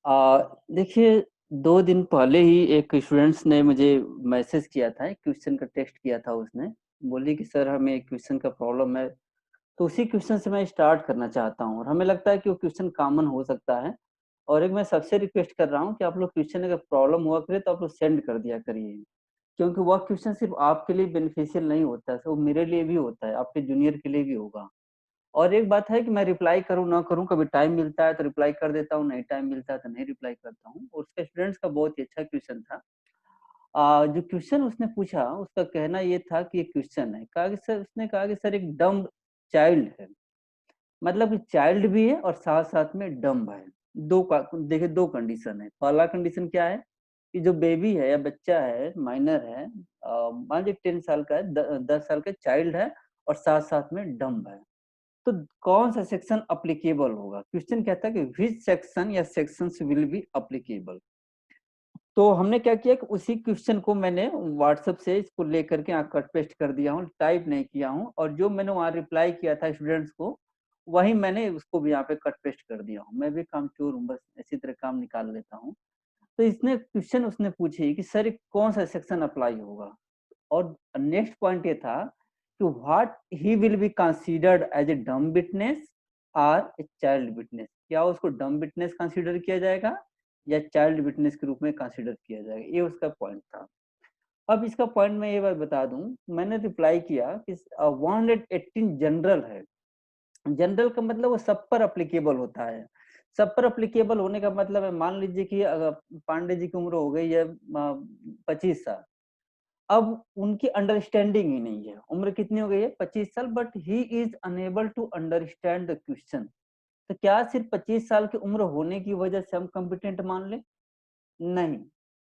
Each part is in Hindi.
देखिए 2 दिन पहले ही एक स्टूडेंट्स ने मुझे मैसेज किया था, एक क्वेश्चन का टेक्स्ट किया था उसने। बोली कि सर हमें एक क्वेश्चन का प्रॉब्लम है, तो उसी क्वेश्चन से मैं स्टार्ट करना चाहता हूँ और हमें लगता है कि वो क्वेश्चन कॉमन हो सकता है। और एक मैं सबसे रिक्वेस्ट कर रहा हूँ कि आप लोग क्वेश्चन अगर प्रॉब्लम हुआ करे तो आप लोग सेंड कर दिया करिए। क्योंकि वह क्वेश्चन सिर्फ आपके लिए बेनिफिशियल नहीं होता है, वो मेरे लिए भी होता है, आपके जूनियर के लिए भी होगा। और एक बात है कि मैं रिप्लाई करूँ ना करूँ, कभी टाइम मिलता है तो रिप्लाई कर देता हूँ, नहीं टाइम मिलता है तो नहीं रिप्लाई करता हूँ। और उसके स्टूडेंट्स का बहुत ही अच्छा क्वेश्चन था। जो क्वेश्चन उसने पूछा उसका कहना ये था कि ये क्वेश्चन है, कहा कि सर, उसने कहा कि सर एक डम्ब चाइल्ड है, मतलब कि चाइल्ड भी है और साथ-साथ में डम्ब है। 2 का देखिए 2 कंडीशन है। पहला कंडीशन क्या है कि जो बेबी है या बच्चा है, माइनर है, मान लीजिए 10 साल का है, 10 साल का चाइल्ड है और साथ-साथ में डम्ब है। तो कौन सा सेक्शन एप्लीकेबल होगा? क्वेश्चन कहता है कि व्हिच सेक्शन या सेक्शंस विल बी एप्लीकेबल। तो हमने क्या किया कि उसी क्वेश्चन को मैंने व्हाट्सएप से इसको लेकर के यहाँ कट पेस्ट कर दिया हूँ, टाइप नहीं किया हूँ, और जो मैंने वहाँ रिप्लाई किया था स्टूडेंट्स को, वही मैंने उसको भी यहाँ पे कट पेस्ट कर दिया हूँ। मैं भी कामचोर हूँ, बस इसी तरह काम निकाल लेता हूँ। तो इसने क्वेश्चन उसने पूछी कि सर ये कौन सा सेक्शन अप्लाई होगा? और नेक्स्ट पॉइंट ये था कि what he will be considered as a dumb witness और ए चाइल्ड विटनेस। क्या उसको डम्ब विटनेस कंसीडर किया जाएगा या चाइल्ड विटनेस के रूप में कंसीडर किया जाएगा? ये उसका पॉइंट था। अब इसका पॉइंट मैं ये बात बता दूं, मैंने रिप्लाई किया कि 118 जनरल है। जनरल का मतलब वो सब पर अप्लीकेबल होता है। सब पर अप्लीकेबल होने का मतलब है, मान लीजिए कि अगर पांडे जी की उम्र हो गई है 25 साल, अब उनकी अंडरस्टैंडिंग ही नहीं है। उम्र कितनी हो गई है? 25 साल, but he is unable to understand the question. तो क्या सिर्फ 25 साल की उम्र होने की वजह से हम कॉम्पिटेंट मान लें? नहीं।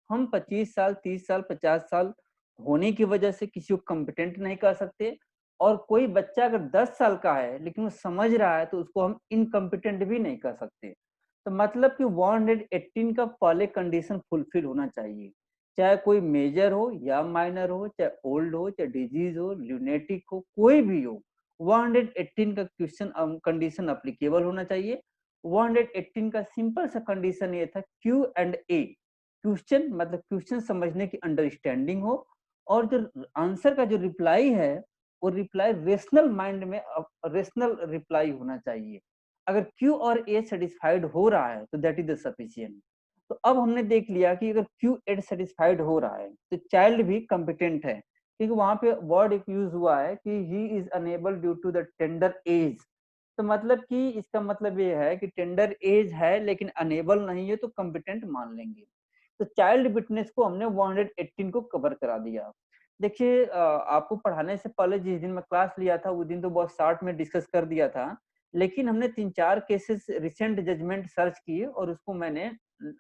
हम 25 साल, 30 साल, 50 साल होने की वजह से किसी को कॉम्पिटेंट नहीं कर सकते। और कोई बच्चा अगर 10 साल का है लेकिन वो समझ रहा है तो उसको हम इनकम्पिटेंट भी नहीं कर सकते। तो मतलब कि 118 का पहले कंडीशन फुलफिल होना चाहिए, चाहे कोई मेजर हो या माइनर हो, चाहे ओल्ड हो, चाहे डिजीज हो, ल्यूनेटिक हो, कोई भी हो, 118 का क्वेश्चन कंडीशन अप्लीकेबल होना चाहिए। 118 का सिंपल सा कंडीशन ये था, क्यू एंड ए। क्वेश्चन मतलब क्वेश्चन समझने की अंडरस्टैंडिंग हो, और जो आंसर का जो रिप्लाई है वो रिप्लाई रेशनल माइंड में, रेशनल रिप्लाई होना चाहिए। अगर क्यू और ए सेटिस्फाइड हो रहा है तो दैट इज द सफिशिएंट। तो अब हमने देख लिया कि अगर क्यू एड सेटिस्फाइड हो रहा है तो चाइल्ड भी कॉम्पिटेंट है, क्योंकि वहां पे वर्ड एक यूज हुआ है कि he is unable due to the tender age. तो मतलब कि इसका मतलब ये है कि टेंडर एज है लेकिन अनेबल नहीं है, तो कॉम्पिटेंट मान लेंगे। तो चाइल्ड विटनेस को हमने 118 को कवर करा दिया। देखिए आपको पढ़ाने से पहले जिस दिन मैं क्लास लिया था उस दिन तो बहुत शॉर्ट में डिस्कस कर दिया था, लेकिन हमने 3-4 केसेस रिसेंट जजमेंट सर्च किए और उसको मैंने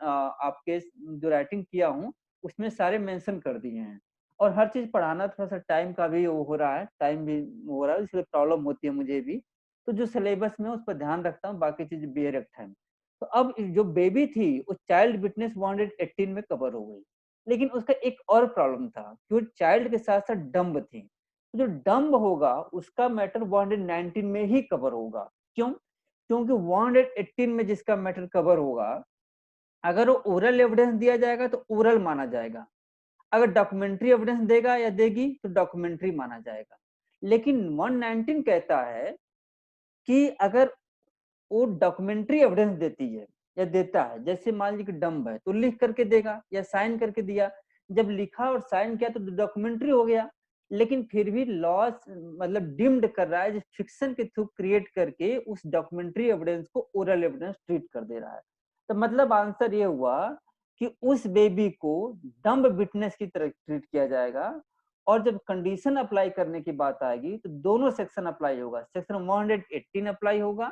आपके जो राइटिंग किया हूँ उसमें सारे मेंशन कर दिए हैं। और हर चीज पढ़ाना थोड़ा सा टाइम का भी वो हो रहा है, टाइम भी हो रहा है, इसलिए प्रॉब्लम होती है मुझे भी। तो जो सिलेबस में उस पर ध्यान रखता हूँ, बाकी चीज बेरेक्ट है। तो अब जो बेबी थी वो चाइल्ड विटनेस 118 में कवर हो गई, लेकिन उसका एक और प्रॉब्लम था कि वो चाइल्ड के साथ साथ डम्ब थी। तो जो डम्ब होगा उसका मैटर 119 में ही कवर होगा। क्यों? क्योंकि 118 में जिसका मैटर कवर होगा, अगर वो ओरल एविडेंस दिया जाएगा तो ओरल माना जाएगा, अगर डॉक्यूमेंट्री एविडेंस देगा या देगी तो डॉक्यूमेंट्री माना जाएगा। लेकिन 119 कहता है कि अगर वो डॉक्यूमेंट्री एविडेंस देती है या देता है, जैसे मान लीजिए कि डम्ब है तो लिख करके देगा या साइन करके दिया, जब लिखा और साइन किया तो डॉक्यूमेंट्री हो गया। लेकिन फिर भी लॉ मतलब डिम्ड कर रहा है, जो फिक्शन के थ्रू क्रिएट करके उस डॉक्यूमेंट्री एविडेंस को ओरल एविडेंस ट्रीट कर दे रहा है। तो मतलब आंसर ये हुआ कि उस बेबी को डम्ब विटनेस की तरह ट्रीट किया जाएगा। और जब कंडीशन अप्लाई करने की बात आएगी तो दोनों सेक्शन अप्लाई होगा, सेक्शन 118 अप्लाई होगा।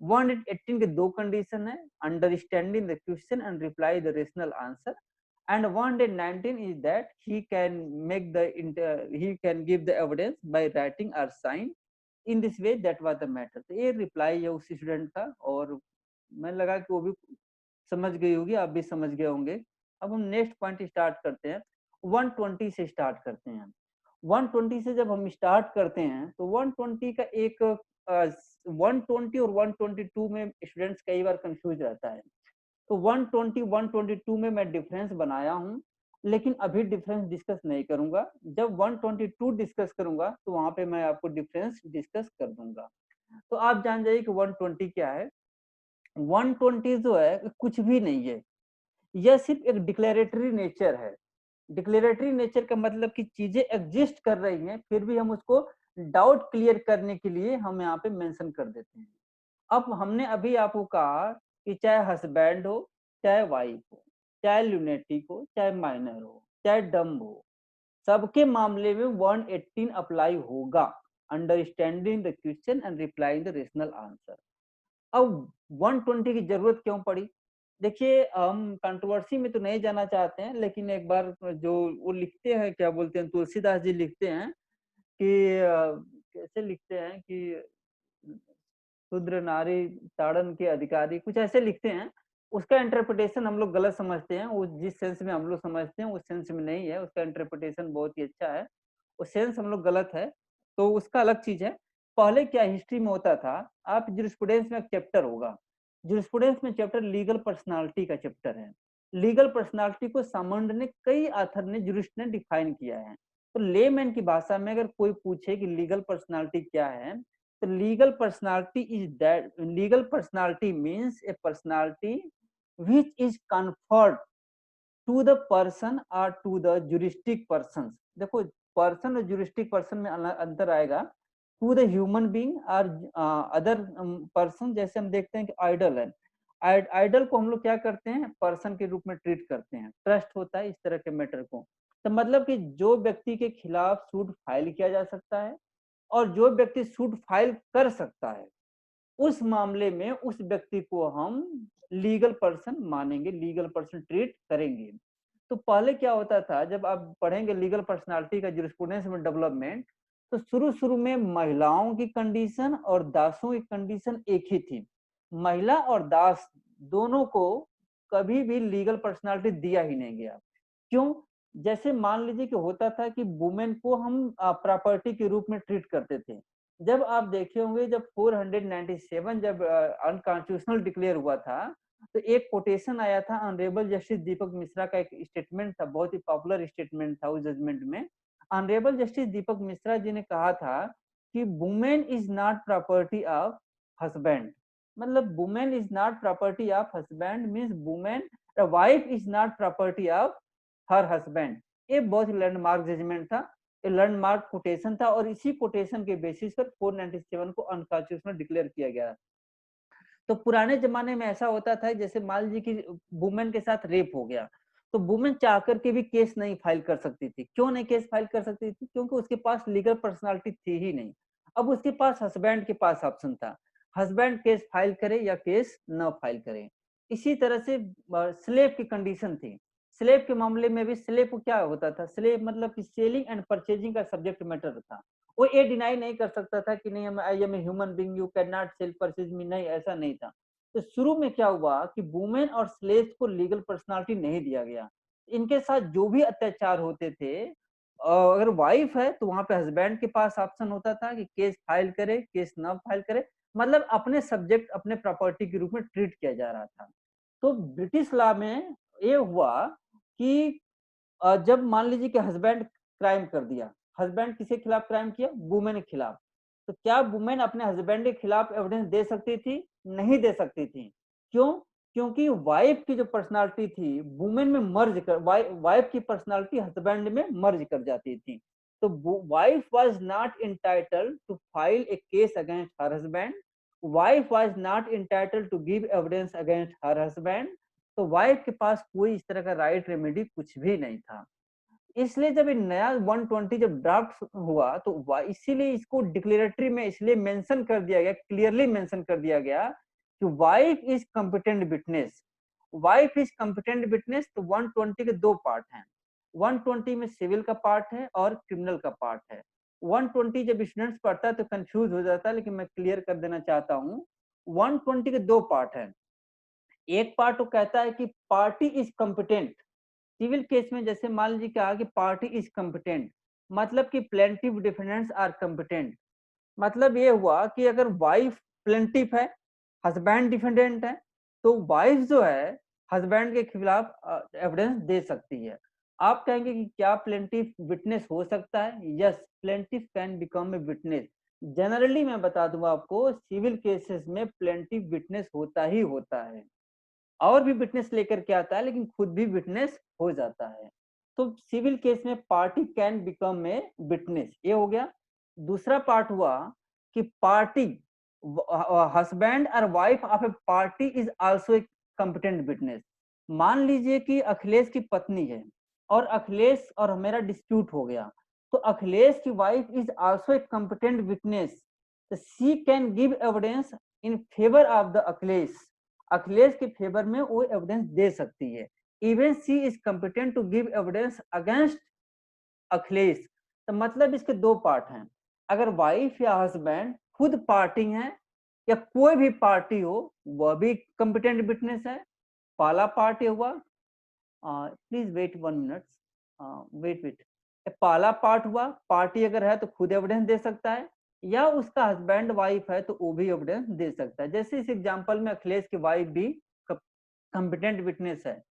118 के 2 कंडीशन है, understanding the question and reply the rational answer. And 119 is that he can give the evidence by writing or sign in this way, that was the matter। तो ये रिप्लाई है उस स्टूडेंट का, और मैं लगा कि वो भी समझ गई होगी, आप भी समझ गए होंगे। अब हम नेक्स्ट पॉइंट स्टार्ट करते हैं, 120 से स्टार्ट करते हैं। 120 से जब हम स्टार्ट करते हैं तो 120 का एक 120 और 122 में स्टूडेंट्स कई बार कंफ्यूज रहता है। तो 120 122 में मैं डिफरेंस बनाया हूँ, लेकिन अभी डिफरेंस डिस्कस नहीं करूंगा। जब 122 डिस्कस करूंगा तो वहां पे मैं आपको डिफरेंस डिस्कस कर दूंगा। तो आप जान जाइए कि 120 क्या है। 120 जो है कुछ भी नहीं है, यह सिर्फ एक डिक्लेरेटरी नेचर है। डिक्लेरेटरी नेचर का मतलब कि चीजें एग्जिस्ट कर रही हैं, फिर भी हम उसको डाउट क्लियर करने के लिए हम यहाँ पे मेंशन कर देते हैं। अब हमने अभी आपको कहा कि चाहे हस्बैंड हो, चाहे वाइफ हो, चाहे ल्यूनेटिक हो, चाहे माइनर हो, चाहे डम हो, सबके मामले में 118 अप्लाई होगा। Understanding the question and replying the rational answer. अब 120 की जरूरत क्यों पड़ी? देखिए, हम कंट्रोवर्सी में तो नहीं जाना चाहते हैं, लेकिन एक बार जो वो लिखते हैं, क्या बोलते हैं, तुलसीदास जी लिखते हैं कि कैसे लिखते हैं कि शूद्र नारी ताड़न के अधिकारी, कुछ ऐसे लिखते हैं। उसका इंटरप्रिटेशन हम लोग गलत समझते हैं, वो जिस सेंस में हम लोग समझते हैं उस सेंस में नहीं है, उसका इंटरप्रिटेशन बहुत ही अच्छा है, वो सेंस हम लोग गलत है, तो उसका अलग चीज है। पहले क्या हिस्ट्री में होता था, आप जुरिस्प्रूडेंस में एक चैप्टर होगा, जुरिस्प्रूडेंस में चैप्टर लीगल पर्सनालिटी का चैप्टर है। लीगल पर्सनालिटी को सामान्य ने, कई आथर ने, जुरिस्ट ने डिफाइन किया है। तो लेमैन की भाषा में अगर कोई पूछे कि लीगल पर्सनालिटी क्या है, तो legal personality is that, legal personality means A personality which is conferred to the person or to the juristic persons। देखो, पर्सन और juristic पर्सन में अंतर आएगा। टू द ह्यूमन बीइंग और अदर पर्सन, जैसे हम देखते हैं कि आइडल है, आइडल को हम लोग क्या करते हैं, पर्सन के रूप में ट्रीट करते हैं, ट्रस्ट होता है इस तरह के मैटर को। तो मतलब कि जो व्यक्ति के खिलाफ सूट फाइल किया जा सकता है और जो व्यक्ति सूट फाइल कर सकता है, उस मामले में उस व्यक्ति को हम लीगल पर्सन मानेंगे, लीगल पर्सन ट्रीट करेंगे। तो पहले क्या होता था, जब आप पढ़ेंगे लीगल पर्सनालिटी का जुरिस्प्रूडेंस में डेवलपमेंट, तो शुरू शुरू में महिलाओं की कंडीशन और दासों की कंडीशन एक ही थी। महिला और दास दोनों को कभी भी लीगल पर्सनालिटी दिया ही नहीं गया। क्यों? जैसे मान लीजिए कि होता था कि वुमेन को हम प्रॉपर्टी के रूप में ट्रीट करते थे। जब आप देखे होंगे, जब 497 जब अनकॉन्स्टिट्यूशनल डिक्लेयर हुआ था, तो एक कोटेशन आया था ऑनरेबल जस्टिस दीपक मिश्रा का, एक स्टेटमेंट था, बहुत ही पॉपुलर स्टेटमेंट था उस जजमेंट में। ऑनरेबल जस्टिस दीपक मिश्रा जी ने कहा था कि women is not property of husband. मतलब women is not property of husband means women, wife is not property of her husband. ये बहुत ही लैंडमार्क जजमेंट था, ये लैंडमार्क कोटेशन था, और इसी कोटेशन के बेसिस पर 497 को अनकॉन्स्टिट्यूशनल डिक्लेयर किया गया। तो पुराने जमाने में ऐसा होता था, जैसे मान लीजिए कि वुमेन के साथ रेप हो गया, तो वुमेन चाह करके भी केस नहीं फाइल कर सकती थी। क्यों नहीं केस फाइल कर सकती थी? क्योंकि उसके पास लीगल पर्सनालिटी थी ही नहीं। अब उसके पास हस्बैंड के पास ऑप्शन था, हस्बैंड केस फाइल करे या केस न फाइल करे। इसी तरह से स्लेव की कंडीशन थी। स्लेव के मामले में भी स्लेव को क्या होता था, स्लेव मतलब कि सेलिंग एंड परचेजिंग का सब्जेक्ट मैटर था। वो ये डिनाई नहीं कर सकता था कि नहीं, I am a human being, you can not sell purchase me, नहीं, ऐसा नहीं था। तो शुरू में क्या हुआ कि वुमेन और स्लेव्स को लीगल पर्सनालिटी नहीं दिया गया। इनके साथ जो भी अत्याचार होते थे, अगर वाइफ है तो वहां पे हस्बैंड के पास ऑप्शन होता था कि केस फाइल करे, केस न फाइल करे, मतलब अपने सब्जेक्ट, अपने प्रॉपर्टी के रूप में ट्रीट किया जा रहा था। तो ब्रिटिश लॉ में ये हुआ कि जब मान लीजिए कि हस्बैंड क्राइम कर दिया, हस्बैंड किसके खिलाफ क्राइम किया, वुमेन के खिलाफ, तो क्या वुमेन अपने हस्बैंड के खिलाफ एविडेंस दे सकती थी? नहीं दे सकती थी। क्यों? क्योंकि वाइफ की जो पर्सनालिटी थी वुमेन में मर्ज कर, वाइफ की पर्सनालिटी हस्बैंड में मर्ज कर जाती थी। तो wife was not entitled to file a case against her husband, wife was not entitled to give evidence against her husband. तो वाइफ के पास कोई इस तरह का राइट रेमेडी कुछ भी नहीं था। इसलिए जब ये नया 120 जब ड्राफ्ट हुआ, तो इसीलिए इसको डिक्लेरेटरी में इसलिए मेंशन कर दिया गया, क्लियरली मेंशन कर दिया गया कि wife is competent witness. Wife is competent witness. तो 120 के दो पार्ट हैं, 120 में सिविल का पार्ट है और क्रिमिनल का पार्ट है। 120 जब स्टूडेंट्स पढ़ता है तो कंफ्यूज हो जाता है, लेकिन मैं क्लियर कर देना चाहता हूँ। 120 के दो पार्ट हैं। एक पार्ट वो कहता है कि party is competent. Civil case में जैसे मान लीजिए कहा कि पार्टी इज कॉम्पिटेंट, मतलब कि प्लेंटिफ डिफेंडेंट्स आर कॉम्पिटेंट। मतलब ये हुआ कि अगर वाइफ प्लेंटिफ है, हस्बैंड डिफेंडेंट है, तो वाइफ जो है हस्बैंड के खिलाफ एविडेंस दे सकती है। आप कहेंगे कि क्या प्लेंटिफ विटनेस हो सकता है? Yes, plaintiff can become a witness. Generally मैं बता दूं आपको, सिविल केसेस में प्लेंटिफ विटनेस होता ही होता है, और भी विटनेस लेकर के आता है, लेकिन खुद भी विटनेस हो जाता है। तो सिविल केस में party can become a witness, ये हो गया। दूसरा पार्ट हुआ कि पार्टी, हस्बैंड और wife of A party is also a competent witness. मान लीजिए कि अखिलेश की पत्नी है और अखिलेश और मेरा डिस्प्यूट हो गया, तो अखिलेश की wife is also a competent witness, she can give evidence in favour of the Akhilesh. Akhilesh के फेवर में वो एविडेंस दे सकती है। Even she is competent to give evidence against Akhilesh. तो मतलब इसके दो पार्ट हैं। अगर वाइफ या हस्बैंड खुद पार्टी है या कोई भी पार्टी हो, वह भी कॉम्पिटेंट विटनेस है। पहला पार्ट ये हुआ, please wait 1 minute, wait wait. पहला पार्ट हुआ, पार्टी अगर है तो खुद एविडेंस दे सकता है, या उसका हस्बैंड वाइफ है तो वो भी एविडेंस दे सकता है। जैसे इस एग्जांपल में अखिलेश की वाइफ भी कॉम्पिटेंट विटनेस है।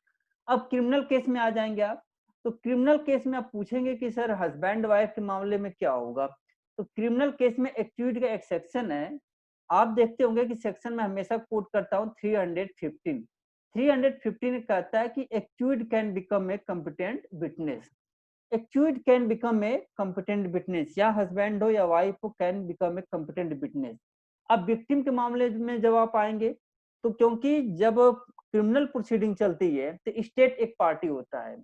अब क्रिमिनल केस में आ जाएंगे आप, तो क्रिमिनल केस में आप पूछेंगे कि सर हस्बैंड वाइफ के मामले में क्या होगा। तो क्रिमिनल केस में एक्यूट का एक सेक्शन है, आप देखते होंगे कि सेक्शन में हमेशा कोट करता हूँ 315। 315 कहता है कि acute can become a competent witness. Acute can become a competent witness, या हस्बैंड हो या वाइफ हो, can become a competent witness. अब विक्टिम के मामले में जब आप आएंगे, तो क्योंकि जब क्रिमिनल प्रोसीडिंग चलती है तो स्टेट एक पार्टी होता है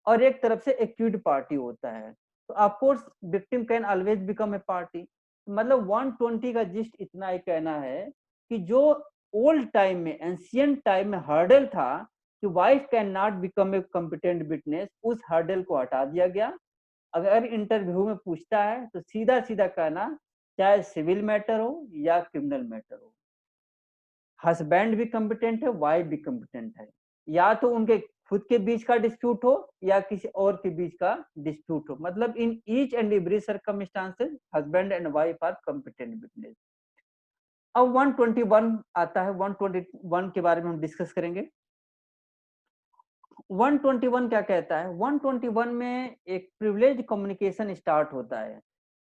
और एक तरफ से एक्यूट पार्टी होता है, तो of course victim can always become a party. मतलब 120 का जिस्ट इतना ही कहना है कि जो ओल्ड टाइम में, एंशियंट टाइम में हर्डल था कि wife can not become a competent witness, उस हर्डल को हटा दिया गया। अगर इंटरव्यू में पूछता है तो सीधा सीधा कहना, चाहे सिविल मैटर हो या क्रिमिनल मैटर हो, हस्बैंड भी कॉम्पिटेंट है, वाइफ भी कॉम्पिटेंट है। या तो उनके खुद के बीच का डिस्प्यूट हो या किसी और के बीच का डिस्प्यूट हो, मतलब in each and every circumstances husband and wife are competent witness. अब 121 आता है, 121 के बारे में हम डिस्कस करेंगे। 121 क्या कहता है? 121 में एक प्रिविलेज कम्युनिकेशन स्टार्ट होता है।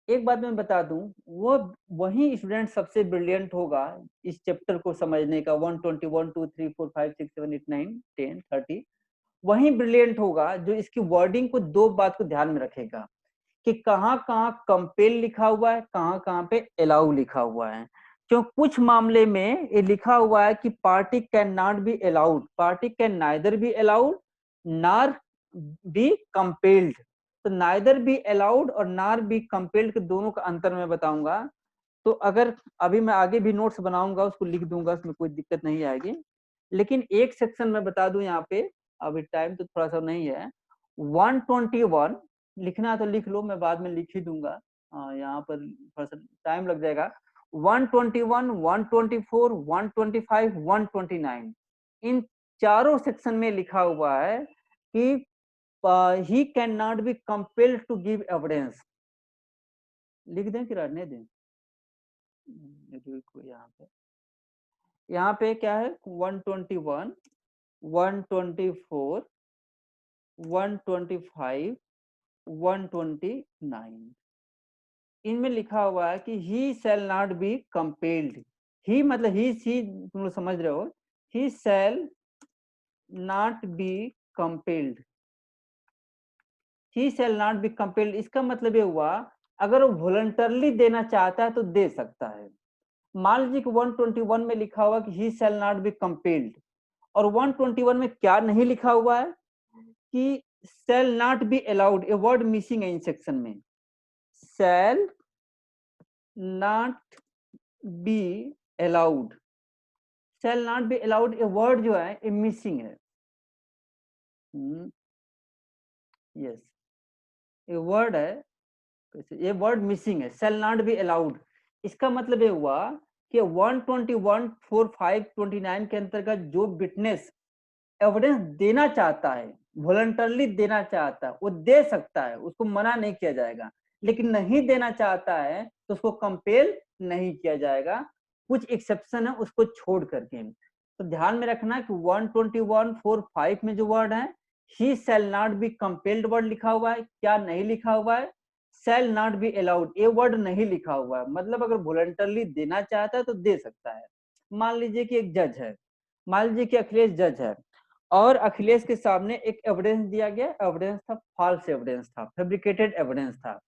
एक बात मैं बता दूं, वो वही स्टूडेंट सबसे ब्रिलियंट होगा इस चैप्टर को समझने का। 121 2 3 4 5 6 7 8 9 10 30 वही ब्रिलियंट होगा जो इसकी वर्डिंग को, दो बात को ध्यान में रखेगा कि कहाँ कहाँ कंपेल लिखा हुआ है, कहाँ कहाँ पे अलाउ लिखा हुआ है। क्यों कुछ मामले में ये लिखा हुआ है कि party can not be allowed, party can neither be allowed नार बी कंपेल्ड। तो नाइदर बी अलाउड और नार बी कंपेल्ड के दोनों का अंतर मैं बताऊंगा। तो अगर अभी मैं आगे भी नोट्स बनाऊंगा, उसको लिख दूंगा, उसमें कोई दिक्कत नहीं आएगी। लेकिन एक सेक्शन मैं बता दूं यहाँ पे, अभी टाइम तो थोड़ा सा नहीं है। 121 लिखना तो लिख लो, मैं बाद में लिख ही दूंगा, यहाँ पर थोड़ा सा टाइम लग जाएगा। 121 124 125 129 इन चारों सेक्शन में लिखा हुआ है कि he can not be compelled to give evidence. लिख दें कि रहने दें? यहाँ पे क्या है? 121 124 125 129 इनमें लिखा हुआ है कि he shall not be compelled. He मतलब ही सी, तुम लोग समझ रहे हो, he shall not be compelled. He shall not be compelled, इसका मतलब ये हुआ अगर वो वॉलंटरली देना चाहता है तो दे सकता है। मान लीजिए कि 121 में लिखा हुआ कि he shall not be compelled, और 121 में क्या नहीं लिखा हुआ है कि शैल not be allowed, a word missing है इन सेक्शन में। शैल not be allowed, shell not be allowed a word जो है ये मिसिंग है। यस, ये वर्ड है, ये वर्ड मिसिंग है, शैल नॉट बी अलाउड। इसका मतलब ये हुआ कि 121 4 5 29 के अंतर्गत जो विटनेस एविडेंस देना चाहता है, वॉलंटरली देना चाहता है, वो दे सकता है, उसको मना नहीं किया जाएगा। लेकिन नहीं देना चाहता है तो उसको कंपेल नहीं किया जाएगा, कुछ एक्सेप्शन है उसको छोड़ करके। तो ध्यान में रखना कि 121.4.5 में जो वर्ड है he shall not be compelled word लिखा हुआ है, क्या नहीं लिखा हुआ है, शैल नॉट बी अलाउड, ये वर्ड नहीं लिखा हुआ है। मतलब अगर वॉलंटरली देना चाहता है तो दे सकता है। मान लीजिए कि एक जज है, मान लीजिए कि अखिलेश जज है और अखिलेश के सामने एक एविडेंस दिया गया, एविडेंस था फॉल्स एविडेंस था, फैब्रिकेटेड एविडेंस था।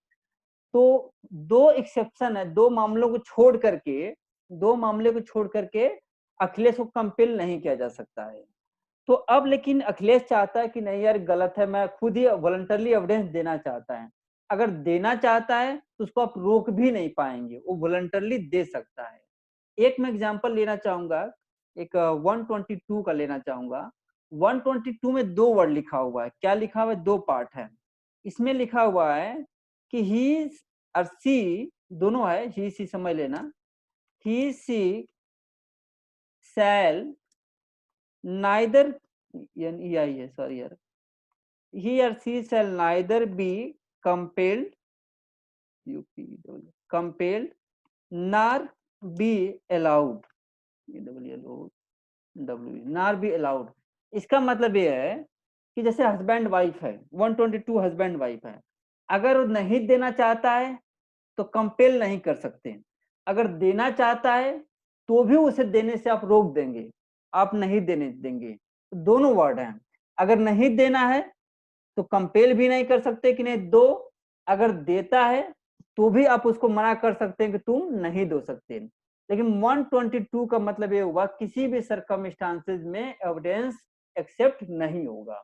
तो दो एक्सेप्शन है, दो मामलों को छोड़ करके, दो मामले को छोड़ करके अखिलेश को कंपेल नहीं किया जा सकता है। तो अब लेकिन अखिलेश चाहता है कि नहीं यार गलत है, मैं खुद ही वॉलंटरली एविडेंस देना चाहता है। अगर देना चाहता है तो उसको आप रोक भी नहीं पाएंगे, वो वॉलंटरली दे सकता है। एक मैं एग्जांपल लेना चाहूंगा, एक 122 का लेना चाहूंगा। 122 में दो वर्ड लिखा हुआ है, क्या लिखा हुआ है, दो पार्ट है। इसमें लिखा हुआ है कि ही और सी दोनों है, ही सी समझ लेना, ही सी शैल नाइदर, यानी आई है सॉरी यार, he or she shall neither be compelled compelled nor be allowed, nor be allowed। इसका मतलब ये है कि जैसे हस्बैंड वाइफ है, 122 हस्बैंड वाइफ है, अगर वो नहीं देना चाहता है तो कंपेल नहीं कर सकते, अगर देना चाहता है तो भी उसे देने से आप रोक देंगे, आप नहीं देने देंगे। दोनों वर्ड हैं, अगर नहीं देना है तो कंपेल भी नहीं कर सकते कि नहीं दो, अगर देता है तो भी आप उसको मना कर सकते हैं कि तुम नहीं दो सकते। लेकिन 122 का मतलब ये हुआ किसी भी सरकमस्टांसेस में एविडेंस एक्सेप्ट नहीं होगा।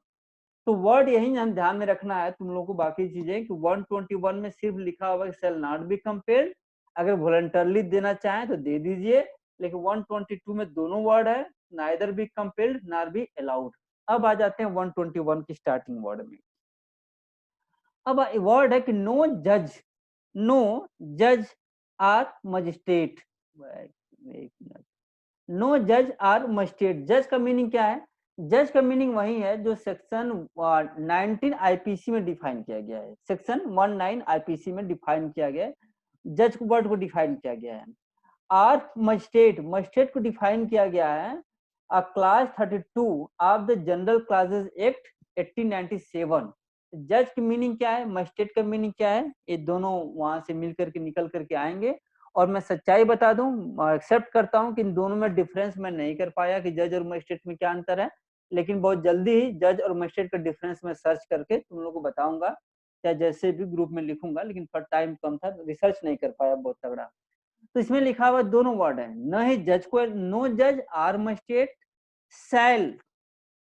तो वर्ड यही ध्यान में रखना है तुम लोगों को, बाकी चीजें कि 121 में सिर्फ लिखा हुआ शैल नॉट बी कंपेल्ड, अगर वॉलंटरली देना चाहें तो दे दीजिए। लेकिन 122 में दोनों वर्ड है, neither be compelled nor be allowed. अब आ जाते हैं 121 की स्टार्टिंग वर्ड में। अब वर्ड है कि नो जज, नो जज आर मजिस्ट्रेट, नो जज आर मजिस्ट्रेट। जज का मीनिंग क्या है, जज का मीनिंग वही है जो सेक्शन 19 आईपीसी में डिफाइन किया गया है, सेक्शन 19 आईपीसी में डिफाइन किया गया है, जज को वर्ड को डिफाइन किया गया है। आर मजिस्ट्रेट, मजिस्ट्रेट को डिफाइन किया गया है class 32 of the general classes act 1897। जज की मीनिंग क्या है, मजिस्ट्रेट का मीनिंग क्या है, ये दोनों वहां से मिल करके निकल करके आएंगे। और मैं सच्चाई बता दूं, एक्सेप्ट करता हूं कि इन दोनों में डिफरेंस मैं नहीं कर पाया कि जज और मजिस्ट्रेट में क्या अंतर है, लेकिन बहुत जल्दी ही जज और मजिस्ट्रेट का डिफरेंस मैं सर्च करके तुम लोगों को बताऊंगा, या जैसे भी ग्रुप में लिखूंगा, लेकिन पर टाइम कम था, रिसर्च नहीं कर पाया बहुत तगड़ा। तो इसमें लिखा हुआ दोनों वर्ड है, न ही जज को, नो जज or magistrate shall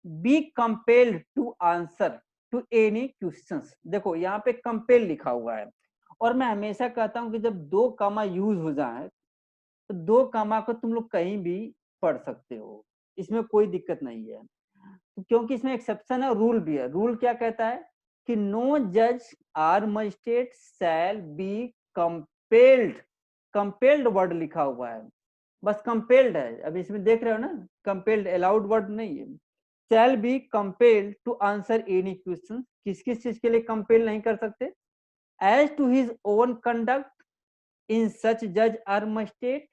be compelled to answer to any questions. देखो यहाँ पे कंपेल लिखा हुआ है, और मैं हमेशा कहता हूं कि जब दो कामा यूज हो जाए तो दो कामा को तुम लोग कहीं भी पढ़ सकते हो, इसमें कोई दिक्कत नहीं है। तो क्योंकि इसमें एक्सेप्शन है, रूल भी है। रूल क्या कहता है कि नो जज or magistrate shall be compelled, compelled word लिखा हुआ है, बस कंपेल्ड है। अब इसमें देख रहे हो ना, कंपेल्ड अलाउड वर्ड नहीं है। Shall be compelled to answer any question, किस किस चीज के लिए कंपेल नहीं कर सकते, as to his own conduct in such जज or magistrate,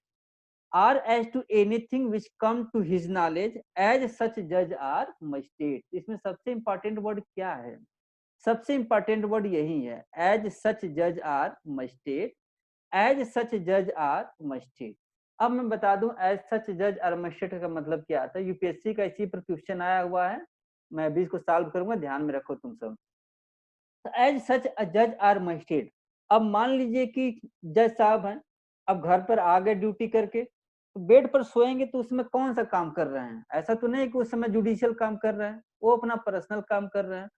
or as to anything which come to his knowledge as such judge or magistrate। इसमें सबसे इंपॉर्टेंट वर्ड क्या है, सबसे इंपॉर्टेंट वर्ड यही है, एज सच जज आर मजिस्ट्रेट, एज सच जज आर मजिस्ट्रेट। अब मैं बता दूं एज सच जज आर मजिस्ट्रेट का मतलब क्या आता है, यूपीएससी का इसी पर क्वेश्चन आया हुआ है, मैं अभी इसको सॉल्व करूंगा, ध्यान में रखो तुम सब। तो एज सच जज आर मजिस्ट्रेट, अब मान लीजिए कि जज साहब हैं, अब घर पर आ गए ड्यूटी करके, तो बेड पर सोएंगे तो उसमें कौन सा काम कर रहे हैं, ऐसा तो नहीं कि उस समय जुडिशियल काम कर रहे हैं, वो अपना पर्सनल काम कर रहे हैं।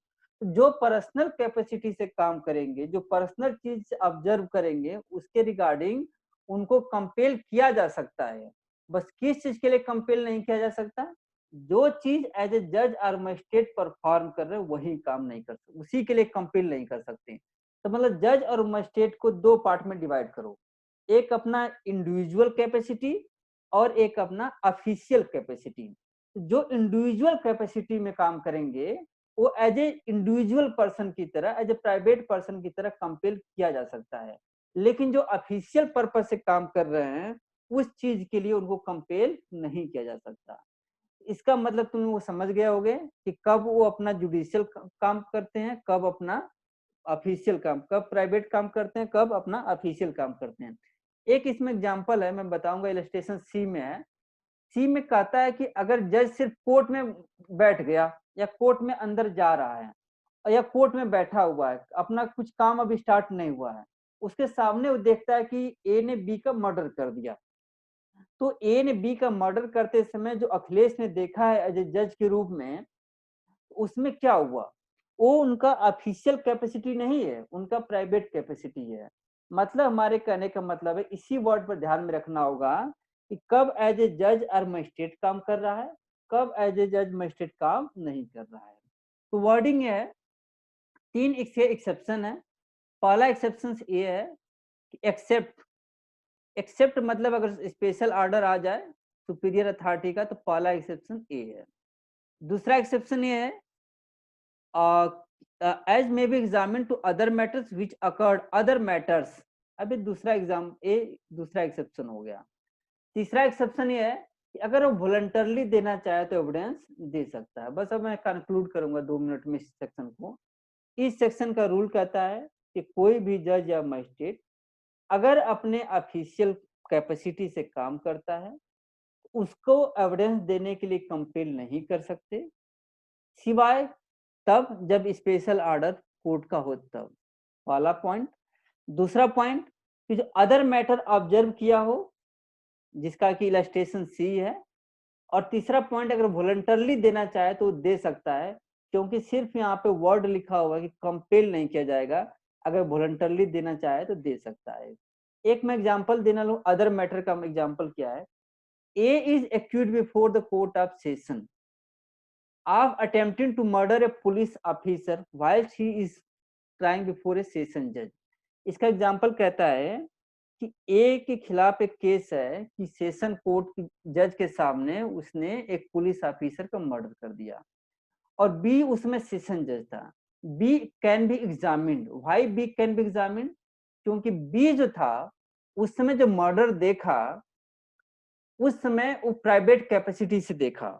तो जो पर्सनल कैपेसिटी से काम करेंगे, जो पर्सनल चीज ऑब्जर्व करेंगे, उसके रिगार्डिंग उनको कंपेल किया जा सकता है। बस किस चीज के लिए कंपेल नहीं किया जा सकता, जो चीज एज ए जज और मजिस्ट्रेट परफॉर्म कर रहे हैं वही काम नहीं कर सकते, उसी के लिए कंपेल नहीं कर सकते। तो मतलब जज और मजिस्ट्रेट को दो पार्ट में डिवाइड करो, एक अपना इंडिविजुअल कैपेसिटी और एक अपना ऑफिशियल कैपेसिटी। जो इंडिविजुअल कैपेसिटी में काम करेंगे वो एज ए इंडिविजुअल पर्सन की तरह, एज ए प्राइवेट पर्सन की तरह कंपेल किया जा सकता है। लेकिन जो ऑफिशियल पर्पज से काम कर रहे हैं उस चीज के लिए उनको कंपेल नहीं किया जा सकता। इसका मतलब तुम वो समझ गए होगे कि कब वो अपना जुडिशियल काम करते हैं, कब अपना ऑफिशियल काम, कब प्राइवेट काम करते हैं, कब अपना ऑफिशियल काम करते हैं। एक इसमें एग्जांपल है, मैं बताऊंगा, इलस्ट्रेशन सी में है। सी में कहता है कि अगर जज सिर्फ कोर्ट में बैठ गया या कोर्ट में अंदर जा रहा है या कोर्ट में बैठा हुआ है, अपना कुछ काम अभी स्टार्ट नहीं हुआ है, उसके सामने वो देखता है कि ए ने बी का मर्डर कर दिया, तो ए ने बी का मर्डर करते समय जो अखिलेश ने देखा है एज ए जज के रूप में, उसमें क्या हुआ, वो उनका ऑफिशियल कैपेसिटी नहीं है, उनका प्राइवेट कैपेसिटी है। मतलब हमारे कहने का मतलब है, इसी वर्ड पर ध्यान में रखना होगा कि कब एज ए जज और मजिस्ट्रेट काम कर रहा है, कब एज ए जज मजिस्ट्रेट काम नहीं कर रहा है। तो वर्डिंग है, 3 एक्सेप्शन है। पहला एक्सेप्शन ये है कि एक्सेप्ट मतलब अगर स्पेशल ऑर्डर आ जाए सुपीरियर अथॉरिटी का, तो पहला एक्सेप्शन ए है। दूसरा एक्सेप्शन ये है, as may be examine to other matters which occurred other matters. अभी दूसरा दूसरा एक्सेप्शन हो गया। तीसरा एक्सेप्शन ये है कि अगर वो वॉलंटरली देना चाहे तो एविडेंस दे सकता है। बस अब मैं कंक्लूड करूंगा 2 मिनट में इस सेक्शन को। इस सेक्शन का रूल कहता है कि कोई भी जज या मजिस्ट्रेट अगर अपने ऑफिशियल कैपेसिटी से काम करता है, उसको एविडेंस देने के लिए कंपेल नहीं कर सकते, सिवाय तब जब स्पेशल ऑर्डर कोर्ट का हो तब। पहला पॉइंट। दूसरा पॉइंट कि जो अदर मैटर ऑब्जर्व किया हो, जिसका कि इलस्ट्रेशन सी है। और तीसरा पॉइंट, अगर वॉलंटरली देना चाहे तो दे सकता है, क्योंकि सिर्फ यहाँ पे वर्ड लिखा हुआ है कि कंपेल नहीं किया जाएगा, अगर वॉलंटरली देना चाहे तो दे सकता है। एक मैं एग्जांपल देना लूं, अदर मैटर का एग्जांपल क्या है। A is accused before the court of session of attempting to murder a police officer whilst he is trying before a session judge। इसका एग्जांपल कहता है कि ए के खिलाफ एक केस है कि सेशन कोर्ट की जज के सामने उसने एक पुलिस ऑफिसर का मर्डर कर दिया, और बी उसमें सेशन जज था। B can be examined. Why B can be examined? क्योंकि बी जो था उस समय जो मर्डर देखा, उस समय वो प्राइवेट कैपेसिटी से देखा।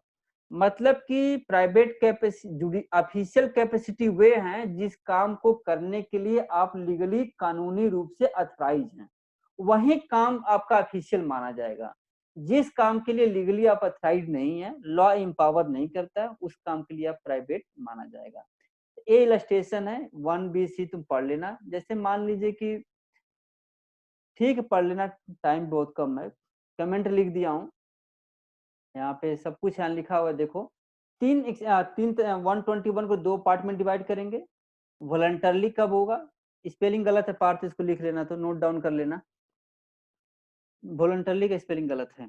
मतलब कि प्राइवेट कैपेसिटी, ऑफिशियल कैपेसिटी वे हैं जिस काम को करने के लिए आप लीगली कानूनी रूप से अथराइज हैं, वही काम आपका ऑफिशियल माना जाएगा। जिस काम के लिए लीगली आप अथराइज नहीं है, लॉ एम्पावर नहीं करता है, उस काम के लिए आप प्राइवेट माना जाएगा। ए इलस्ट्रेशन है, 1B-C तुम पढ़ लेना। जैसे मान लीजिए कि, ठीक है पढ़ लेना, टाइम बहुत कम है, कमेंट लिख दिया हूँ यहाँ पे, सब कुछ यहाँ लिखा हुआ है। देखो, 121 को 2 पार्ट में डिवाइड करेंगे। वॉलंटरली कब होगा, स्पेलिंग गलत है पार्थ, इसको लिख लेना, तो नोट डाउन कर लेना, वॉलंटरली का स्पेलिंग गलत है।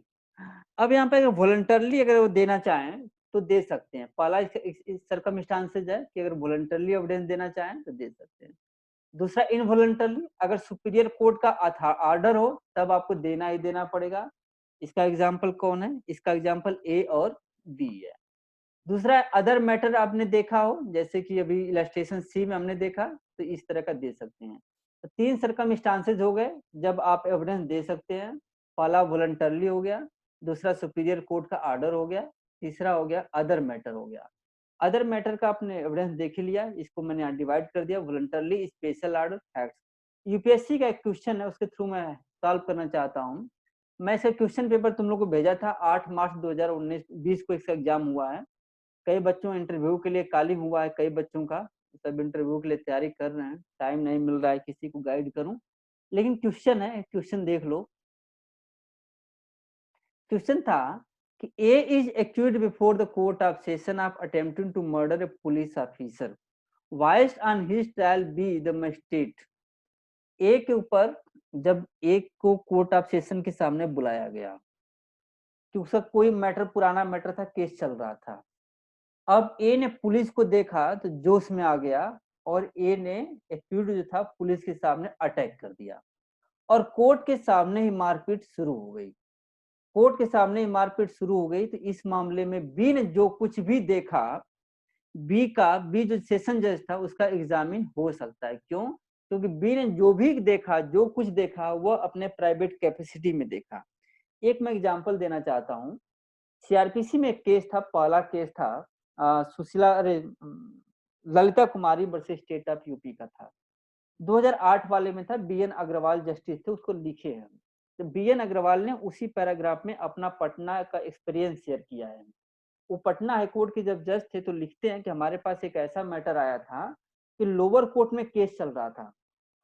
अब यहाँ पे अगर वॉलंटरली अगर वो देना चाहें तो दे सकते हैं। पहला सर्कमस्टांसेस है कि अगर वॉलंटरली एविडेंस देना चाहें तो दे सकते हैं। दूसरा इनवॉलंटरली, अगर सुपीरियर कोर्ट का ऑर्डर हो तब आपको देना ही देना पड़ेगा। इसका एग्जाम्पल कौन है? इसका एग्जाम्पल ए और बी है। दूसरा अदर मैटर आपने देखा हो, जैसे कि अभी इलस्ट्रेशन सी में हमने देखा, तो इस तरह का दे सकते हैं। तो 3 सर्कमस्टांसेस हो गए जब आप एविडेंस दे सकते हैं। पहला वॉलंटरली हो गया, दूसरा सुपीरियर कोर्ट का ऑर्डर हो गया, तीसरा हो गया अदर मैटर हो गया। अदर मैटर का आपने एविडेंस देख ही लिया, इसको मैंने यहाँ डिवाइड कर दिया, voluntarily, special order, facts. UPSC का एक क्वेश्चन है, उसके थ्रू मैं सॉल्व करना चाहता हूँ। मैं इसका क्वेश्चन पेपर तुम लोग को भेजा था 8 मार्च 2019-20 को इसका एग्जाम हुआ है। कई बच्चों इंटरव्यू के लिए कॉलिंग हुआ है, कई बच्चों का, सब इंटरव्यू के लिए तैयारी कर रहे हैं, टाइम नहीं मिल रहा है किसी को गाइड करूं। लेकिन क्वेश्चन है, क्वेश्चन देख लो। क्वेश्चन था कि A is accused before the court of session of attempting to murder a police officer while on his trial by the magistrate. A के ऊपर जब ए को कोर्ट ऑफ सेशन के सामने बुलाया गया कि उसका कोई मैटर, पुराना मैटर था, केस चल रहा था। अब ए ने पुलिस को देखा तो जोश में आ गया, और ए ने एक्यूज्ड जो था पुलिस के सामने अटैक कर दिया, और कोर्ट के सामने ही मारपीट शुरू हो गई। कोर्ट के सामने ही मारपीट शुरू हो गई, तो इस मामले में बी ने जो कुछ भी देखा, बी जो सेशन जज था उसका एग्जामिन हो सकता है। क्यों? क्योंकि बी ने जो भी देखा, जो कुछ देखा, वह अपने प्राइवेट कैपेसिटी में देखा। एक मैं एग्जांपल देना चाहता हूं। सीआरपीसी में एक केस था, पहला केस था सुशीला ललिता कुमारी वर्सेस स्टेट ऑफ यूपी का था। 2008 वाले में था, बीएन अग्रवाल जस्टिस थे, उसको लिखे हैं। तो बीएन अग्रवाल ने उसी पैराग्राफ में अपना पटना का एक्सपीरियंस शेयर किया है। वो पटना हाईकोर्ट के जब जज थे तो लिखते हैं कि हमारे पास एक ऐसा मैटर आया था कि लोअर कोर्ट में केस चल रहा था,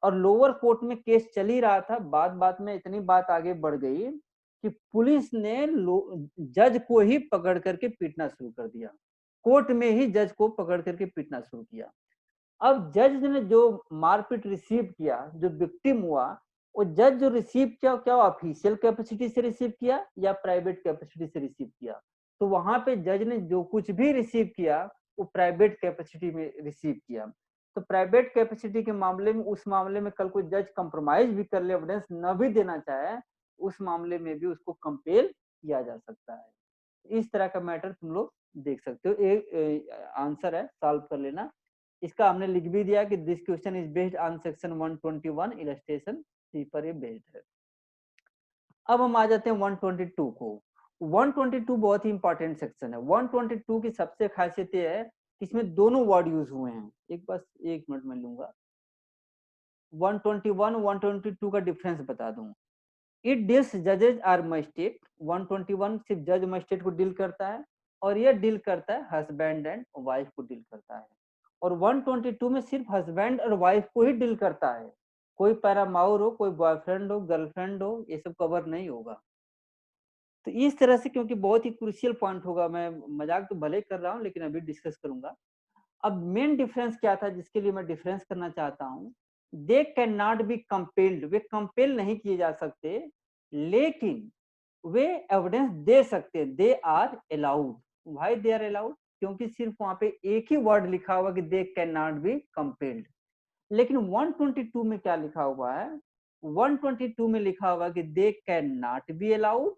और लोअर कोर्ट में केस चल ही रहा था, बात बात में इतनी बात आगे बढ़ गई कि पुलिस ने जज को ही पकड़ करके पीटना शुरू कर दिया। कोर्ट में ही जज को पकड़ करके पीटना शुरू किया। अब जज ने जो मारपीट रिसीव किया, जो विक्टिम हुआ, वो जज जो रिसीव किया, क्या ऑफिशियल कैपेसिटी से रिसीव किया या प्राइवेट कैपेसिटी से रिसीव किया? तो वहां पे जज ने जो कुछ भी रिसीव किया वो प्राइवेट कैपेसिटी में रिसीव किया। तो प्राइवेट कैपेसिटी के मामले में, उस मामले में कल कोई जज कंप्रोमाइज भी कर ले, एविडेंस न भी देना चाहे, उस मामले में भी उसको कंपेल किया जा सकता है। इस तरह का मैटर तुम लोग देख सकते हो। एक आंसर है, सॉल्व कर लेना। इसका हमने लिख भी दिया कि this question is based on section 121 illustration C पर ये बेस्ड है। अब हम आ जाते हैं 122 को। 122 बहुत ही इंपॉर्टेंट सेक्शन है। 122 की सबसे खासियत ये है कि इसमें दोनों वर्ड यूज हुए हैं। एक बस 1 मिनट में लूंगा। 121 122 का डिफरेंस बता दूं। इट डील्स जजेज आर मजिस्ट्रेट। 121 सिर्फ जज मजिस्ट्रेट को डील करता है, और ये डील करता है हस्बैंड एंड वाइफ को डील करता है। और 122 में सिर्फ हस्बैंड और वाइफ को ही डील करता है। कोई पैरामाउर हो, कोई बॉयफ्रेंड हो, गर्लफ्रेंड हो, ये सब कवर नहीं होगा। तो इस तरह से, क्योंकि बहुत ही क्रूशियल पॉइंट होगा, मैं मजाक तो भले कर रहा हूँ लेकिन अभी डिस्कस करूंगा। अब मेन डिफरेंस क्या था जिसके लिए मैं डिफरेंस करना चाहता हूँ? दे कैन नॉट बी कंपेल्ड, वे कंपेल नहीं किए जा सकते, लेकिन वे एविडेंस दे सकते हैं। They are allowed. Why they are allowed? क्योंकि सिर्फ वहां पे एक ही वर्ड लिखा हुआ कि they can not be compelled. लेकिन 122 में क्या लिखा हुआ है? 122 में लिखा हुआ कि they can not be allowed,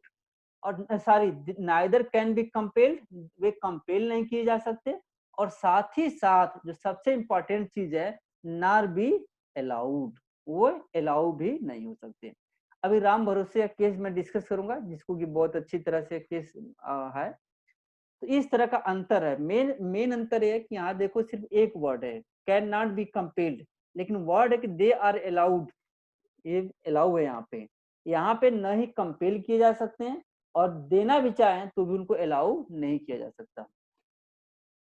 और sorry, neither can be compelled, वे कंपेल नहीं किए जा सकते, और साथ ही साथ जो सबसे इंपॉर्टेंट चीज है, नार बी अलाउड, वो अलाउ भी नहीं हो सकते। अभी राम भरोसे केस में डिस्कस करूंगा, जिसको कि बहुत अच्छी तरह से केस है। तो इस तरह का अंतर है। मेन मेन अंतर है कि यहाँ देखो सिर्फ एक वर्ड है, कैन नॉट बी कंपेल्ड, लेकिन वर्ड है कि दे आर अलाउड, ये अलाउ है यहाँ पे। यहाँ पे न ही कंपेल किए जा सकते हैं, और देना भी चाहें तो भी उनको अलाउ नहीं किया जा सकता।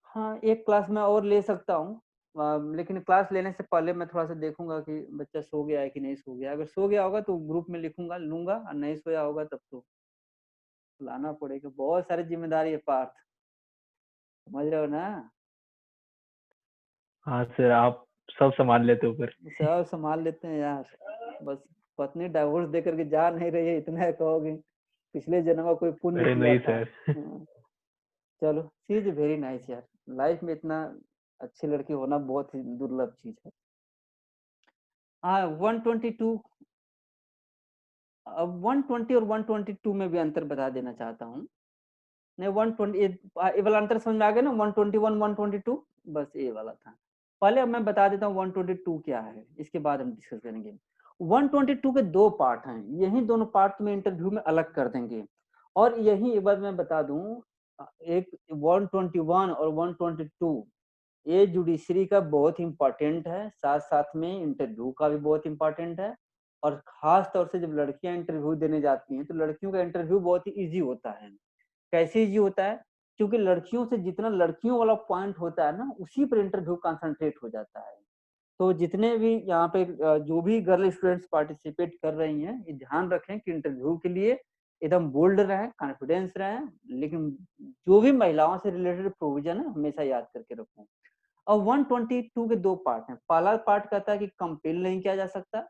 हाँ, एक क्लास मैं और ले सकता हूँ, लेकिन क्लास लेने से पहले मैं थोड़ा सा देखूंगा कि बच्चा सो गया है कि नहीं सो गया। अगर सो गया होगा तो ग्रुप में लिखूंगा, लूंगा, और नहीं सोया होगा तब तो लाना पड़ेगा। बहुत सारी जिम्मेदारी है पार्थ, समझ रहे हो ना? हाँ सर, आप सब संभाल लेते हो फिर। सब संभाल लेते हैं यार। बस पत्नी डाइवोर्स दे करके जा नहीं रही है, इतना है कहोगे पिछले जन्म में कोई पुण्य अरे किया नहीं था। सर। हाँ, चलो, शी इज वेरी नाइस यार। लाइफ में इतना अच्छी लड़की होना बहुत ही दुर्लभ चीज है। हाँ, 122। अब 120 और 122 में भी अंतर बता देना चाहता हूँ। नहीं, 120 ये वाला अंतर समझ में आ गया ना? 121 122, बस ये वाला था। पहले अब मैं बता देता हूँ 122 क्या है, इसके बाद हम डिस्कस करेंगे। 122 के दो पार्ट हैं, यही दोनों पार्ट में इंटरव्यू में अलग कर देंगे। और यही एक बार मैं बता दूं, एक 121 और 122 ये जुडिशरी का बहुत इंपॉर्टेंट है, साथ साथ में इंटरव्यू का भी बहुत इंपॉर्टेंट है। और खास तौर से जब लड़कियां इंटरव्यू देने जाती हैं तो लड़कियों का इंटरव्यू बहुत ही इजी होता है। कैसे इजी होता है? क्योंकि लड़कियों से जितना लड़कियों वाला पॉइंट होता है ना, उसी पर इंटरव्यू कंसंट्रेट हो जाता है। तो जितने भी यहाँ पे जो भी गर्ल स्टूडेंट्स पार्टिसिपेट कर रही हैं, ये ध्यान रखें कि इंटरव्यू के लिए एकदम बोल्ड रहें, कॉन्फिडेंस रहें, लेकिन जो भी महिलाओं से रिलेटेड प्रोविजन है हमेशा याद करके रखें। और 122 के दो पार्ट हैं। पहला पार्ट कहता है कि कंपेल नहीं किया जा सकता।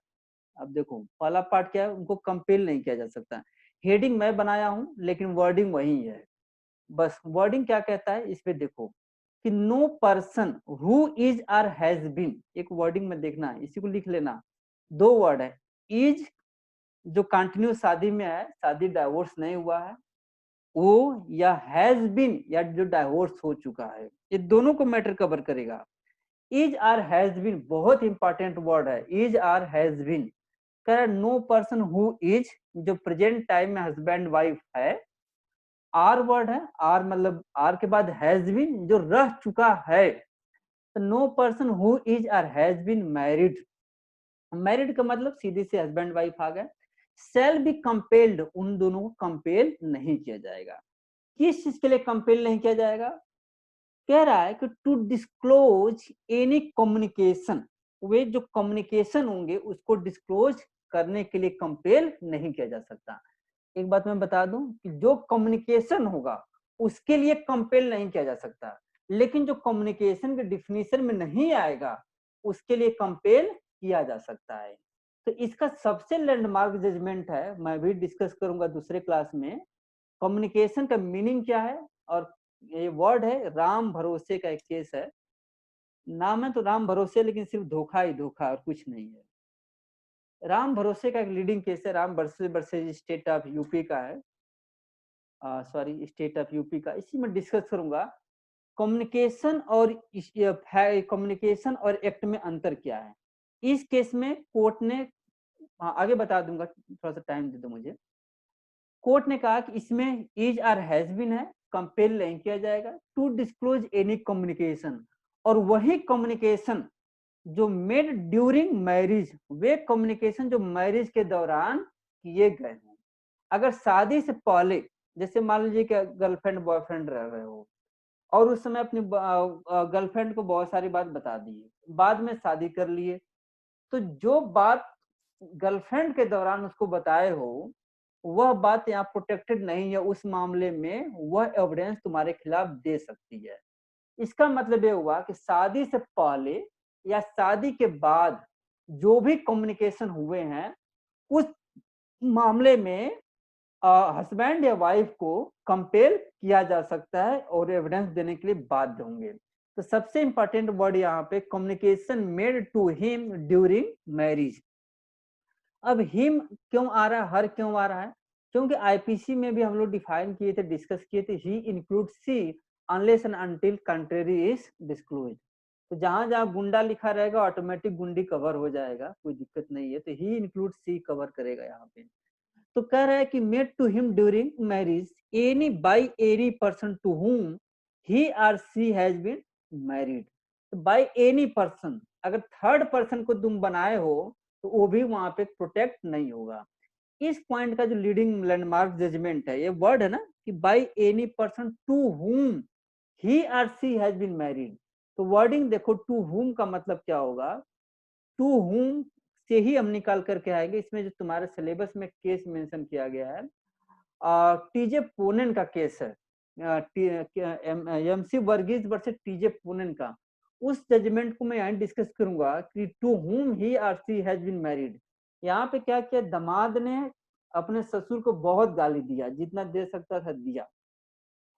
अब देखो पहला पार्ट क्या है, उनको कंपेल नहीं किया जा सकता। हेडिंग मैं बनाया हूं लेकिन वर्डिंग वही है। बस वर्डिंग क्या कहता है इस पे देखो कि no person who is or has been, एक वर्डिंग में देखना है, इसी को लिख लेना। दो वर्ड है, इज जो कंटिन्यू शादी में है, शादी डाइवोर्स नहीं हुआ है, वो या हैज बीन या जो डाइवोर्स हो चुका है, ये दोनों को मैटर कवर करेगा। इज आर हैज बीन बहुत इंपॉर्टेंट वर्ड है, इज आर हैज बीन। कह नो पर्सन हु इज जो प्रेजेंट टाइम में हस्बैंड वाइफ है, आर वर्ड है, आर मतलब आर के बाद हैज बीन, जो रह चुका है। तो नो पर्सन हु इज और हैज बीन मैरिड, मैरिड का मतलब सीधे से हस्बैंड वाइफ आ गया। सेल बी कंपेल्ड, उन दोनों को कंपेल नहीं किया जाएगा। किस चीज के लिए कंपेल नहीं किया जाएगा? कह रहा है कि टू डिस्क्लोज एनी कम्युनिकेशन, वे जो कम्युनिकेशन होंगे उसको डिस्क्लोज करने के लिए कंपेल नहीं किया जा सकता। एक बात मैं बता दूं कि जो कम्युनिकेशन होगा उसके लिए कंपेल नहीं किया जा सकता, लेकिन जो कम्युनिकेशन के डिफिनीशन में नहीं आएगा उसके लिए कंपेल किया जा सकता है। तो इसका सबसे लैंडमार्क जजमेंट है, मैं भी डिस्कस करूंगा दूसरे क्लास में। कम्युनिकेशन का मीनिंग क्या है, और ये वर्ड है राम भरोसे का एक केस है। नाम है तो राम भरोसे, लेकिन सिर्फ धोखा ही धोखा और कुछ नहीं है। राम भरोसे का एक लीडिंग केस है, राम भरोसे वर्सेस स्टेट ऑफ यूपी का है, सॉरी स्टेट ऑफ यूपी का। इसी में डिस्कस करूंगा कम्युनिकेशन और कम्युनिकेशन और एक्ट में अंतर क्या है। इस केस में कोर्ट ने, आगे बता दूंगा, थोड़ा सा टाइम दे दो मुझे। कोर्ट ने कहा कि इसमें इज और हैज बीन है, कंपेल नहीं किया जाएगा टू डिस्क्लोज एनी कम्युनिकेशन, और वही कम्युनिकेशन जो made during marriage, way communication जो मैरिज के दौरान किए गए हैं। अगर शादी से पहले, जैसे मान लीजिए कि गर्लफ्रेंड बॉयफ्रेंड रह रहे हो और उस समय अपनी गर्लफ्रेंड को बहुत सारी बात बता दी है, बाद में शादी कर लिए, तो जो बात गर्लफ्रेंड के दौरान उसको बताए हो वह बात यहाँ प्रोटेक्टेड नहीं है, उस मामले में वह एविडेंस तुम्हारे खिलाफ दे सकती है। इसका मतलब ये हुआ कि शादी से पहले या शादी के बाद जो भी कम्युनिकेशन हुए हैं उस मामले में हस्बैंड या वाइफ को कंपेल किया जा सकता है और एविडेंस देने के लिए बाध्य होंगे। तो सबसे इंपॉर्टेंट वर्ड यहाँ पे communication made to him during marriage. अब हिम क्यों आ रहा है, हर क्यों आ रहा है? क्योंकि आईपीसी में भी हम लोग डिफाइन किए थे, डिस्कस किए थे, he include she unless and until contrary is disclose. तो जहां जहां गुंडा लिखा रहेगा ऑटोमेटिक गुंडी कवर हो जाएगा, कोई दिक्कत नहीं है। तो ही इंक्लूड सी कवर करेगा यहाँ पे। तो कह रहा है कि made to him during marriage any by any person to whom he or she has been married. तो बाई एनी पर्सन, अगर थर्ड पर्सन को तुम बनाए हो तो वो भी वहां पे प्रोटेक्ट नहीं होगा। इस पॉइंट का जो लीडिंग लैंडमार्क जजमेंट है, ये वर्ड है ना कि by any person to whom he or she has been married. तो वर्डिंग देखो, टू हुम का मतलब क्या होगा? टू हुम से ही हम निकाल करके आएंगे। इसमें जो तुम्हारे सिलेबस में केस मेंशन किया गया है, टीजे पूनन का केस है, MC Verghese versus TJ Panun का। उस जजमेंट को मैं यहाँ डिस्कस करूंगा कि to whom he or she has been married. यहाँ पे क्या किया, दामाद ने अपने ससुर को बहुत गाली दिया, जितना दे सकता था दिया,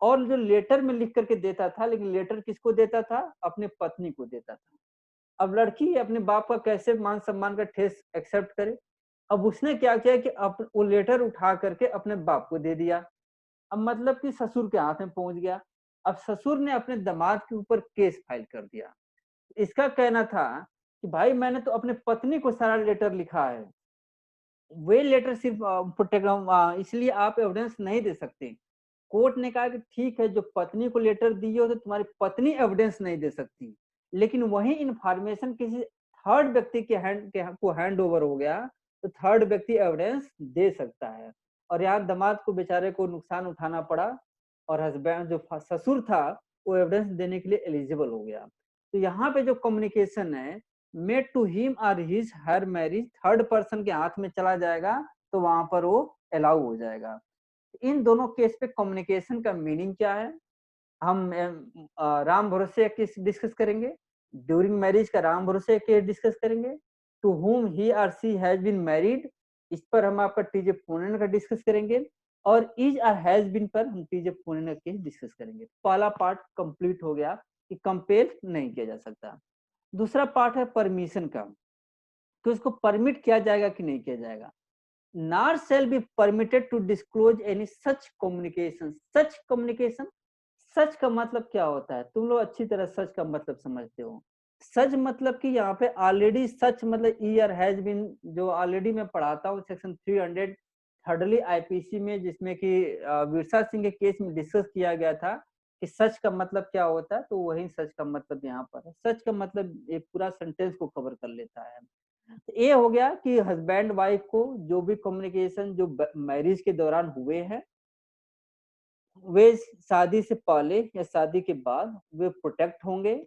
और जो लेटर में लिख करके देता था, लेकिन लेटर किसको देता था? अपने पत्नी को देता था। अब लड़की अपने बाप का कैसे मान सम्मान का ठेस एक्सेप्ट करे? अब उसने क्या किया कि वो लेटर उठा करके अपने बाप को दे दिया। अब मतलब कि ससुर के हाथ में पहुंच गया। अब ससुर ने अपने दामाद के ऊपर केस फाइल कर दिया। इसका कहना था कि भाई मैंने तो अपने पत्नी को सारा लेटर लिखा है, वे लेटर सिर्फ इसलिए आप एविडेंस नहीं दे सकते। कोर्ट ने कहा कि ठीक है, जो पत्नी को लेटर दिए हो तो तुम्हारी पत्नी एविडेंस नहीं दे सकती, लेकिन वही इंफॉर्मेशन किसी थर्ड व्यक्ति को हैंड ओवर हो गया तो थर्ड व्यक्ति एविडेंस दे सकता है। और यार दामाद को बेचारे को नुकसान उठाना पड़ा, और हस्बैंड जो ससुर था वो एविडेंस देने के लिए एलिजिबल हो गया। तो यहाँ पे जो कम्युनिकेशन है मेड टू हिम और his her marriage, third person के हाथ में चला जाएगा तो वहां पर वो अलाउ हो जाएगा। इन दोनों केस पे कम्युनिकेशन का मीनिंग क्या है, हम राम भरोसे केस डिस्कस करेंगे, ड्यूरिंग मैरिज का राम भरोसे केस डिस्कस करेंगे, to whom he or she has been married इस पर हम आपका टीजे पूनन का डिस्कस करेंगे, और इज और हैज बीन पर हम टीजे पूनन का केस डिस्कस करेंगे। पहला पार्ट कंप्लीट हो गया कि कंपेल नहीं किया जा सकता। दूसरा पार्ट है परमिशन का, कि उसको परमिट किया जाएगा कि नहीं किया जाएगा। nor shall be permitted to disclose any such communication। such communication, सच का मतलब क्या होता है? तुम लोग अच्छी तरह सच का मतलब समझते हो। सच मतलब कि यहाँ पे ऑलरेडी, सच मतलब ईयर हैज बीन, जो ऑलरेडी मैं पढ़ाता हूँ सेक्शन थर्डली आईपीसी में, जिसमें कि विरसा सिंह के केस में डिस्कस किया गया था कि सच का मतलब क्या होता है, तो वही सच का मतलब यहाँ पर है। सच का मतलब एक पूरा सेंटेंस को कवर कर लेता है। तो ये हो गया कि हस्बैंड वाइफ को जो भी कम्युनिकेशन जो मैरिज के दौरान हुए हैं, वे शादी से पहले या शादी के बाद वे प्रोटेक्ट होंगे,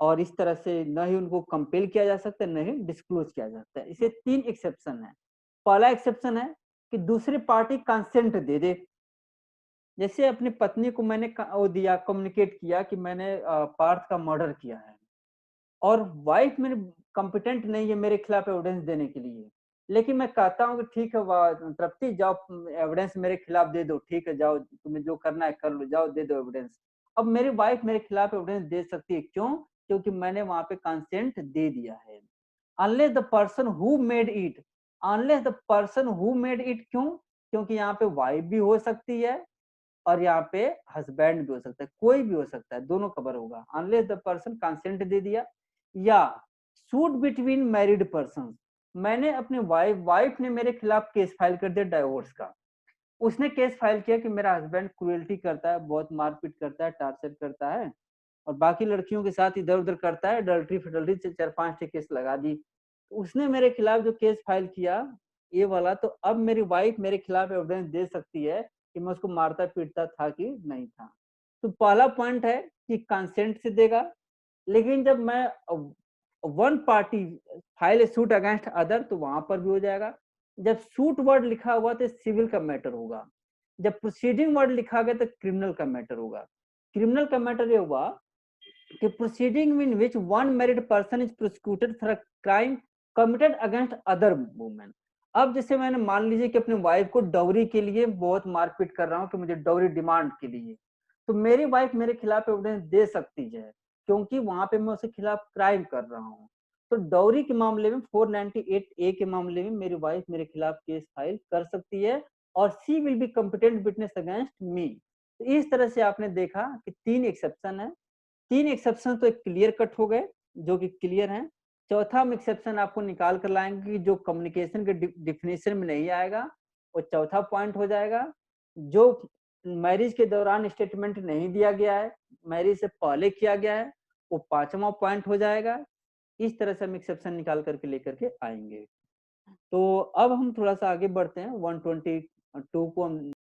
और इस तरह से न ही उनको कंपेल किया जा सकता है, न ही डिस्क्लोज किया जा सकता है। इसे 3 एक्सेप्शन है। पहला एक्सेप्शन है कि दूसरी पार्टी कंसेंट दे दे। जैसे अपनी पत्नी को मैंने वो दिया, कम्युनिकेट किया कि मैंने पार्थ का मर्डर किया है, और वाइफ मेरी कॉम्पिटेंट नहीं है मेरे खिलाफ एविडेंस देने के लिए। लेकिन मैं कहता हूँ कि ठीक है तृप्ति, जाओ एविडेंस मेरे खिलाफ दे दो, ठीक है जाओ तुम्हें जो करना है कर लो, जाओ दे दो एविडेंस। अब मेरी वाइफ मेरे खिलाफ एविडेंस दे सकती है, क्यों? क्योंकि मैंने वहां पे कंसेंट दे दिया है। Unless the person who made it, unless the person who made it, क्यों? क्योंकि यहाँ पे वाइफ भी हो सकती है और यहाँ पे हस्बैंड भी हो सकता है, कोई भी हो सकता है, दोनों कवर होगा। अनलेस द पर्सन कंसेंट दे दिया, या सूट बिटवीन मैरिड पर्सन, मैंने अपने वाइफ ने मेरे खिलाफ केस फाइल कर दिया डाइवोर्स का। उसने केस फाइल किया कि मेरा हस्बैंड क्रूएल्टी करता है, बहुत मारपीट करता है, टार्चर करता है, और बाकी लड़कियों के साथ इधर उधर करता है, अडल्ट्री फिडल्ट्री से 4-5 केस लगा दी। तो उसने मेरे खिलाफ जो केस फाइल किया ये वाला, तो अब मेरी वाइफ मेरे खिलाफ एविडेंस दे सकती है कि मैं उसको मारता पीटता था कि नहीं था। तो पहला पॉइंट है कि कंसेंट से देगा। लेकिन जब मैं one party file suit against other, तो वहां पर भी हो जाएगा। जब सूट वर्ड लिखा हुआ तो सिविल का मैटर होगा, जब प्रोसीडिंग वर्ड लिखा गया तो क्रिमिनल का मैटर होगा। क्रिमिनल का मैटर ये हुआ कि proceeding in which one married person is prosecuted for a crime committed against other women। अब जैसे मैंने मान लीजिए कि अपनी वाइफ को डाउरी के लिए बहुत मारपीट कर रहा हूँ कि मुझे डाउरी डिमांड के लिए, तो मेरी वाइफ मेरे खिलाफ एविडेंस दे सकती है, क्योंकि वहां पे मैं उसके खिलाफ क्राइम कर रहा हूँ। तो डाउरी के मामले में 498A के मामले में मेरी वाइफ मेरे खिलाफ केस फाइल कर सकती है, और she will be competent witness against me. तो इस तरह से आपने देखा कि 3 एक्सेप्शन है। 3 एक्सेप्शन तो एक क्लियर कट हो गए, जो कि क्लियर हैं। चौथा हम एक्सेप्शन आपको निकाल कर लाएंगे कि जो कम्युनिकेशन के डिफिनेशन में नहीं आएगा, वो चौथा पॉइंट हो जाएगा। जो मैरिज के दौरान स्टेटमेंट नहीं दिया गया है, मैरिज से पहले किया गया है, वो पांचवा पॉइंट हो जाएगा। इस तरह से हम एक्सेप्शन निकाल करके लेकर के आएंगे। तो अब हम थोड़ा सा आगे बढ़ते हैं, 122 को हम